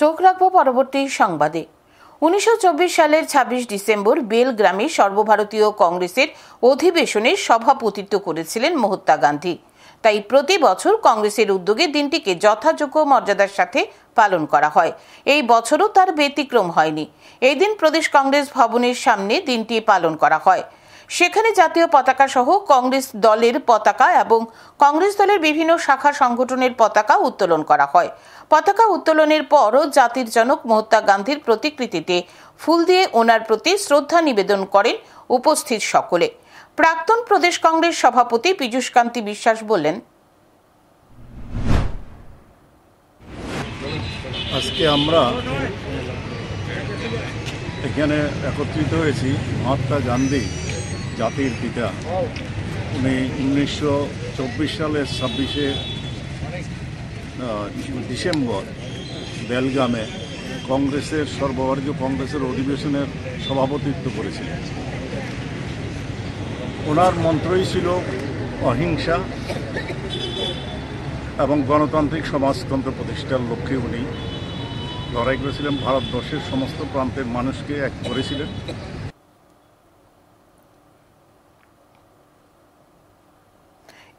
চোখ রাখবো পরবর্তী সংবাদে। 1924 সালের 26 ডিসেম্বর বেলগ্রামে সর্বভারতীয় কংগ্রেসের অধিবেশনে সভাপতিত্ব করেছিলেন মহাত্মা গান্ধী। তাই প্রতি বছর কংগ্রেসের উদ্যোগে দিনটিকে যথাযোগ্য মর্যাদার সাথে পালন করা হয়। এই বছরও তার ব্যতিক্রম হয়নি। এই দিন প্রদেশ কংগ্রেস ভবনের সামনে দিনটি পালন করা হয়। সেখানে জাতীয় পতাকা সহ কংগ্রেস দলের পতাকা এবং কংগ্রেস দলের বিভিন্ন শাখা সংগঠনের পতাকা উত্তোলন করা হয়। পতাকা উত্তোলনের পরও জাতির জনক মহাত্মা গান্ধীর প্রতিকৃতিতে ফুল দিয়ে ওনার প্রতি শ্রদ্ধা নিবেদন করেন উপস্থিত সকলে। প্রাক্তন প্রদেশ কংগ্রেস সভাপতি পীযূষ কান্তি বিশ্বাস বললেন, আজকে আমরা এখানে একত্রিত হয়েছি মহাত্মা গান্ধী জাতির পিতা। উনি 1924 সালের 26শে ডিসেম্বর বেলগামে কংগ্রেসের সর্বভারতীয় কংগ্রেসের অধিবেশনের সভাপতিত্ব করেছিলেন। ওনার মন্ত্রই ছিল অহিংসা এবং গণতান্ত্রিক সমাজতন্ত্র প্রতিষ্ঠার লক্ষ্যে উনি লড়াই করেছিলেন। ভারতবর্ষের সমস্ত প্রান্তের মানুষকে এক করেছিলেন।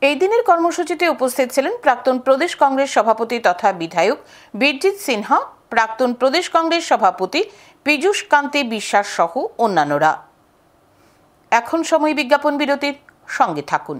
এই দিনের কর্মসূচিতে উপস্থিত ছিলেন প্রাক্তন প্রদেশ কংগ্রেস সভাপতি তথা বিধায়ক বীরজিৎ সিনহা, প্রাক্তন প্রদেশ কংগ্রেস সভাপতি পীযূষ কান্তি বিশ্বাস সহ অন্যান্যরা। এখন সময় বিজ্ঞাপন বিরতির, সঙ্গে থাকুন।